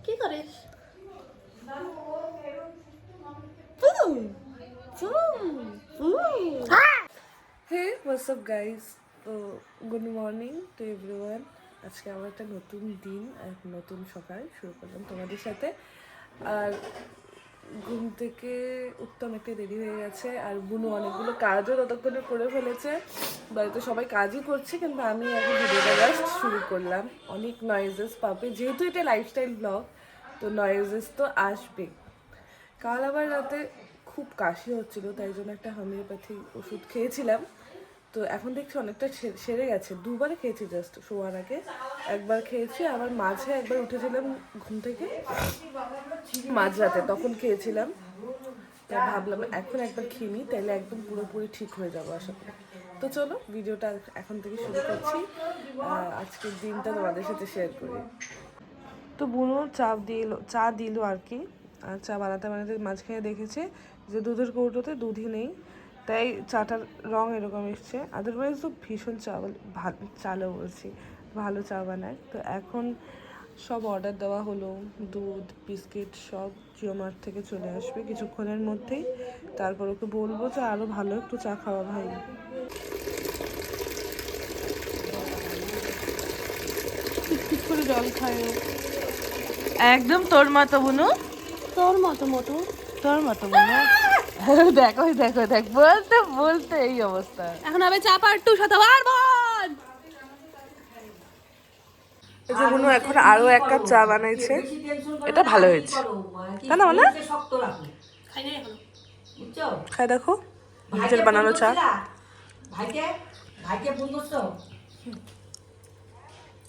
কি করিস? হে what's up guys, তো গুড মর্নিং টু এভরিওয়ান। আজকে আমার একটা নতুন দিন, এক নতুন সকাল শুরু করলাম তোমাদের সাথে। আর ঘুম থেকে উঠতে অনেকটা দেরি হয়ে গেছে, আর বুনু অনেকগুলো কাজও ততক্ষণে করে ফেলেছে। বাড়িতে সবাই কাজই করছে, কিন্তু আমি এখন ভিডিওটা জাস্ট শুরু করলাম। অনেক নয়েজেস পাবে, যেহেতু এটা লাইফস্টাইল ব্লগ, তো নয়েজেস তো আসবে। কাল আবার রাতে খুব কাশি হচ্ছিল, তাই জন্য একটা হোমিওপ্যাথি ওষুধ খেয়েছিলাম। তো এখন দেখছি অনেকটা সেরে গেছে। দুবার খেয়েছি জাস্ট শোয়ার আগে, একবার খেয়েছি, আবার মাঝে একবার উঠেছিলাম ঘুম থেকে মাঝরাতে, তখন খেয়েছিলাম। তাই ভাবলাম এখন একবার খেয়ে নিই, তাহলে একদম পুরোপুরি ঠিক হয়ে যাবো আশা করি। তো চলো ভিডিওটা এখন থেকে শুরু করছি, আজকের দিনটা তোমাদের সাথে শেয়ার করি। তো বুনো চা দিল আর কি। আর চা বানাতে বানাতে মাঝখানে দেখেছে যে দুধের কৌটোতে দুধই নেই, তাই চাটার রং এরকম এসছে। আদারওয়াইজ তো ভীষণ ভালো চালও বলছি, ভালো চা বানায়। তো এখন সব অর্ডার দেওয়া হলো, দুধ বিস্কিট সব জিওমার্ট থেকে চলে আসবে কিছুক্ষণের মধ্যেই। তারপর ওকে বলবো যে আরও ভালো একটু চা খাওয়া ভাই। ঠিক করে জল খায় একদম তোর মতো বুনু, তোর মতো মোটু, তোর মতো বুনু। দেখো দেখো দেখ, বলতে বলতে এই অবস্থা। এখন হবে চা পার্ট 2 শতবার বল। এই যে বুনু এখন আরো এক কাপ চা বানাইছে, এটা ভালো হয়েছে তাই না? মানে খাই নাই এখনো। খাই দেখো, নিজের বানানো চা। ভাইকে ভাইকে ফোন করছো?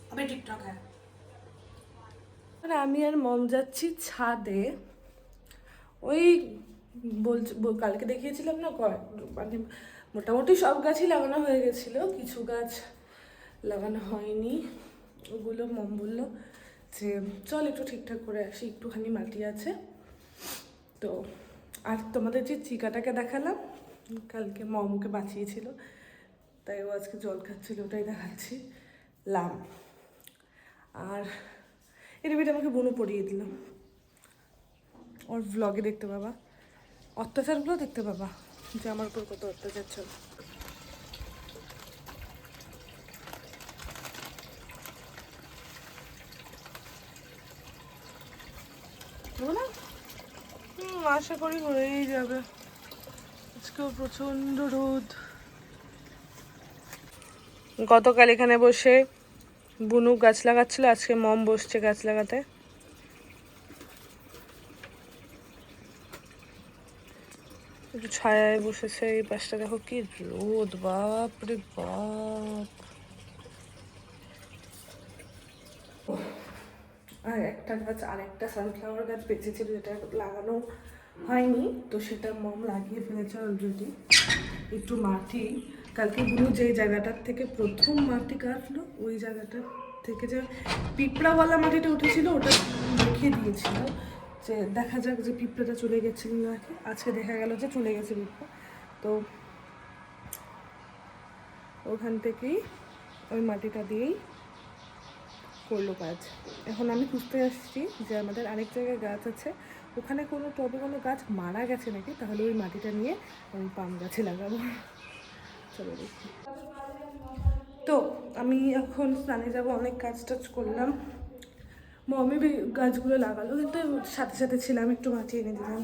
হবে টিকটক। হ্যাঁ, মানে আমি আর মম যাচ্ছি ছাদে। ওই কালকে দেখিয়েছিলাম না, মানে মোটামুটি সব গাছই লাগানো হয়ে গেছিল, কিছু গাছ লাগানো হয়নি। ওগুলো মম বললো যে চল একটু ঠিকঠাক করে আসি, একটুখানি মাটি আছে তো। আর তোমাদের যে চিকাটাকে দেখালাম কালকে, মম ওকে বাঁচিয়েছিল, তাই ও আজকে জল খাচ্ছিল, ওটাই দেখাচ্ছি লাম। আর এটা বেটা আমাকে বুনু পড়িয়ে দিল, ওর ভ্লগে দেখতে পাবা, অত্যাচারগুলো দেখতে পাবা যে আমার উপর কত অত্যাচার চলে। না আশা করি হয়েই যাবে, আজকেও প্রচন্ড রোদ। গতকাল এখানে বসে বুনু গাছ লাগাচ্ছিল, আজকে মম বসছে গাছ লাগাতে। একটু ছায়ায় বসেছে। এই পাশটা দেখো কি রোদ, বাপ রে বাপ। আর একটা গাছ, আর একটা সানফ্লাওয়ার গাছ বেঁচেছিল যেটা লাগানো হয়নি, তো সেটা মম লাগিয়ে ফেলেছে অলরেডি। একটু মাটি কালকে বুনু যেই জায়গাটার থেকে প্রথম মাটি কাটলো, ওই জায়গাটার থেকে যে পিঁপড়াওয়ালা মাটিটা উঠেছিল ওটা দেখিয়ে দিয়েছিল, যে দেখা যাক যে পিঁপড়াটা চলে গেছিল নাকি। আজকে দেখা গেল যে চলে গেছে পিঁপড়া, তো ওখান থেকেই ওই মাটিটা দিয়েই করলো কাজ। এখন আমি খুঁজতে আসছি যে আমাদের আরেক জায়গায় গাছ আছে, ওখানে কোনো টবে কোনো গাছ মারা গেছে নাকি, তাহলে ওই মাটিটা নিয়ে আমি পাম গাছে লাগাবো। চলো দেখি। তো আমি এখন স্নানে যাবো, অনেক কাজ টাজ করলাম, মমি গাছগুলো লাগালো, কিন্তু সাথে সাথে ছিলাম, একটু মাটি এনে দিলাম,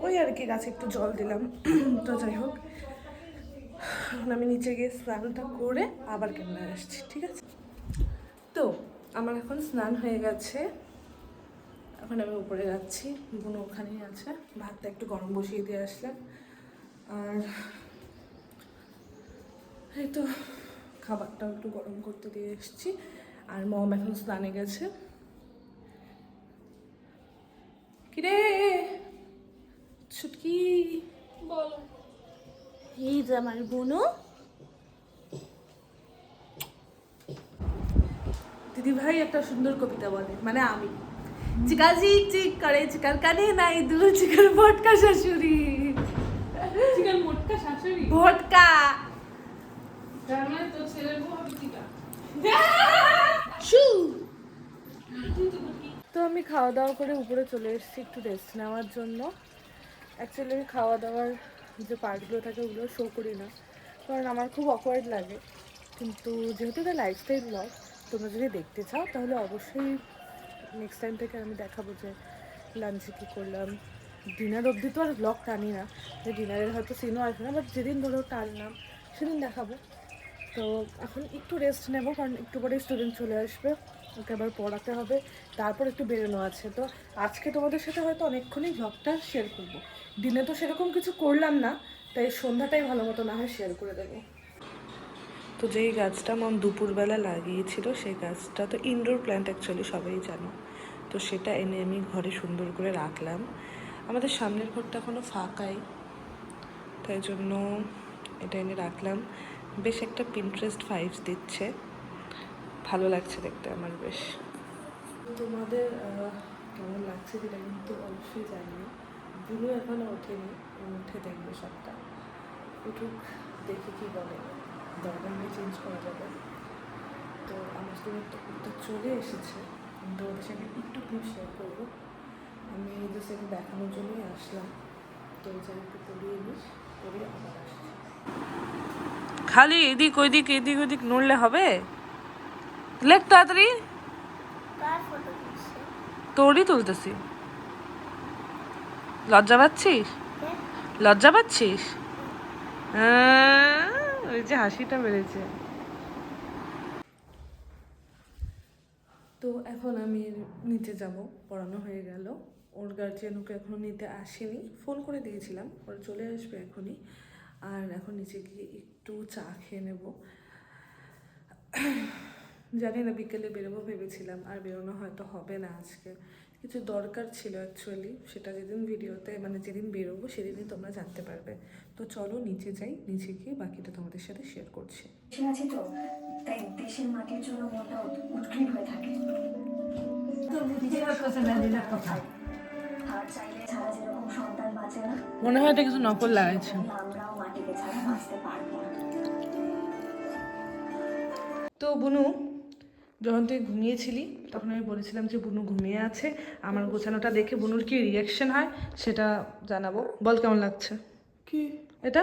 ওই আর কি গাছে একটু জল দিলাম। তো যাই হোক, এখন আমি নিচে গিয়ে স্নানটা করে আবার ক্যামেরায় আসছি, ঠিক আছে? তো আমার এখন স্নান হয়ে গেছে, এখন আমি উপরে যাচ্ছি, বুনো ওখানেই আছে। ভাতটা একটু গরম বসিয়ে দিয়ে আসলাম, আর এই তো খাবারটাও একটু গরম করতে দিয়ে এসেছি। আর মম এখন স্নানে গেছে। কিরে ছুটকি বলো। এই যে আমার বুনু। দিদি ভাই একটা সুন্দর কবিতা বলে, মানে আমি চিকা চিক চিক করে চিকার কানে নাই দুল চিকার ভটকা শাশুড়ি। চিকেন মোটকা শাশুড়ি। ভটকা তার মানে তোর ছেলের বউ হবে চিকা। তো আমি খাওয়া দাওয়া করে উপরে চলে এসেছি একটু রেস্ট নেওয়ার জন্য। অ্যাকচুয়ালি আমি খাওয়া দাওয়ার যে পার্টগুলো থাকে ওগুলো শো করি না, কারণ আমার খুব অকওয়ার্ড লাগে। কিন্তু যেহেতু এটা লাইফস্টাইল ব্লগ, তোমরা যদি দেখতে চাও তাহলে অবশ্যই নেক্সট টাইম থেকে আমি দেখাবো যে লাঞ্চে কী করলাম। ডিনার অবধি তো আর ব্লগ টানি না, যে ডিনারের হয়তো সিনও আসবে না, বাট যেদিন ধরো টানলাম সেদিন দেখাবো। তো এখন একটু রেস্ট নেব, কারণ একটু পরে স্টুডেন্ট চলে আসবে, ওকে আবার পড়াতে হবে, তারপর একটু বেরোনো আছে। তো আজকে তোমাদের সাথে হয়তো অনেকক্ষণই ব্লগটা শেয়ার করবো। দিনে তো সেরকম কিছু করলাম না, তাই সন্ধ্যাটাই ভালো মতো না হয় শেয়ার করে দেবো। তো যেই গাছটা মন দুপুরবেলা লাগিয়েছিল সেই গাছটা তো ইনডোর প্ল্যান্ট, অ্যাকচুয়ালি সবাই জানো। তো সেটা এনে আমি ঘরে সুন্দর করে রাখলাম। আমাদের সামনের ঘরটা এখনও ফাঁকাই, তাই জন্য এটা এনে রাখলাম। বেশ একটা পিন্টারেস্ট ভাইবস দিচ্ছে, ভালো লাগছে দেখতে আমার বেশ। তোমাদের কেমন লাগছে সেটা কিন্তু অবশ্যই জানিও। বুনু এখনও ওঠেনি, উঠে দেখবে সবটা, উঠুক, দেখে কি বলে, দরকার নিয়ে চেঞ্জ করা যাবে। তো আমার স্টুডেন্ট তো কুর্তা চলে এসেছে, কিন্তু ওদের সাথে একটু ক্লিপ শেয়ার করবো। আমি জাস্ট এটা দেখানোর জন্যই আসলাম। তো যাই একটু পড়িয়ে নিই, পড়ে আবার আসছি। খালি এদিক ওইদিক এদিক ওইদিক নড়লে হবে? লেখ তাড়াতাড়ি। তোরই তুলতেছি। লজ্জা পাচ্ছিস? লজ্জা পাচ্ছিস? ওই যে হাসিটা বেড়েছে। তো এখন আমি নিচে যাব, পড়ানো হয়ে গেল। ওর গার্জিয়ান ওকে এখনও নিতে আসেনি, ফোন করে দিয়েছিলাম, ওরা চলে আসবে এখনই। আর এখন নিচে গিয়ে একটু চা খেয়ে নেব। জানি না বিকেলে বেরোবো ভেবেছিলাম, আর বেরোনো হয়তো হবে না আজকে। কিছু দরকার ছিল অ্যাকচুয়ালি, সেটা যেদিন ভিডিওতে মানে যেদিন বেরোবো সেদিনই তোমরা জানতে পারবে। তো চলো নিচে যাই, নিচে গিয়ে বাকিটা তোমাদের সাথে শেয়ার করছি। আছে তো, তাই দেশের মাটির জন্য মনটা উদ্গ্রীব হয়ে থাকে। হার চাইলে ছাড়া যেরকম সন্তান বাঁচে না, মনে হয় এটা কিছু নকল লাগাইছে। আমরাও মাটিকে ছাড়া বাঁচতে পারবো না। তো বুনু, যখন তুই ঘুমিয়েছিলি তখন আমি বলেছিলাম যে বুনু ঘুমিয়ে আছে, আমার গোছানোটা দেখে বুনুর কি রিয়াকশন হয় সেটা জানাবো। বল কেমন লাগছে? কি এটা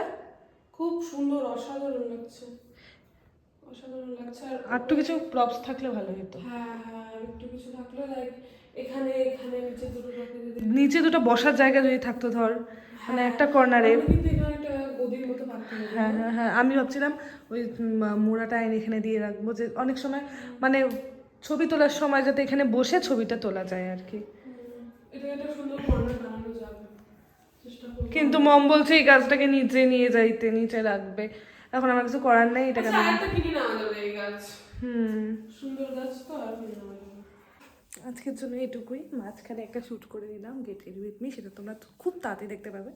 খুব সুন্দর, অসাধারণ লাগছে, অসাধারণ লাগছে। আর একটু কিছু প্রপস থাকলে ভালো হতো। হ্যাঁ হ্যাঁ, আর একটু কিছু থাকলে লাইক এখানে এখানে নিচে দুটো রাখতে যদি, নিচে দুটো বসার জায়গা যদি থাকতো, ধর মানে একটা কর্নারে। আমি কিন্তু এখানে একটা গদির মতো পারতে হবে। হ্যাঁ হ্যাঁ হ্যাঁ, আমি ভাবছিলাম ওই মোড়াটা এনে এখানে দিয়ে রাখবো, যে অনেক সময় মানে ছবি তোলার সময় যাতে এখানে বসে ছবিটা তোলা যায় আর কি। এটা একটা সুন্দর কর্নার বানানো যাবে, চেষ্টা করবো। কিন্তু মম বলছে এই গাছটাকে নিচে নিয়ে যাইতে, নিচে রাখবে। এখন আমার কিছু করার নেই, এটাকে আচ্ছা, আরেকটা কিনে নেওয়া যাবে এই গাছ, হুম। সুন্দর গাছ তো, আর কিনে নেওয়া যাবে। আজকের জন্য এটুকুই। মাঝখানে একটা শ্যুট করে দিলাম গেট রেডি উইথ মি, সেটা তোমরা খুব তাড়াতাড়ি দেখতে পাবে।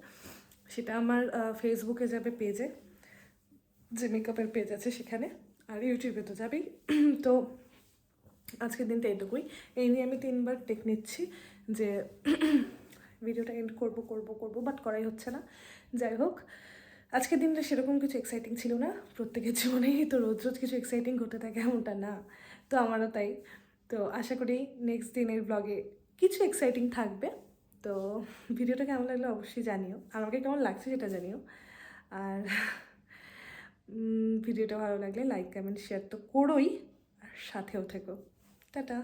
সেটা আমার ফেসবুকে যাবে পেজে, যে মেকআপের পেজ আছে সেখানে, আর ইউটিউবে তো যাবেই। তো আজকের দিনটা এটুকুই। এই নিয়ে আমি 3বার টেক নিচ্ছি যে ভিডিওটা এন্ড করব করব করব, বাট করাই হচ্ছে না। যাই হোক, আজকের দিনটা সেরকম কিছু এক্সাইটিং ছিল না। প্রত্যেকের জীবনেই তো রোজ রোজ কিছু এক্সাইটিং ঘটে থাকে, এমনটা না। তো আমারও তাই। তো আশা করি নেক্সট দিনের ব্লগে কিছু এক্সাইটিং থাকবে। তো ভিডিওটা কেমন লাগলো অবশ্যই জানিও, আমাকে কেমন লাগছে সেটা জানিও। আর ভিডিওটা ভালো লাগলে লাইক কমেন্ট শেয়ার তো করোই, আর সাথেও থেকো। টাটা।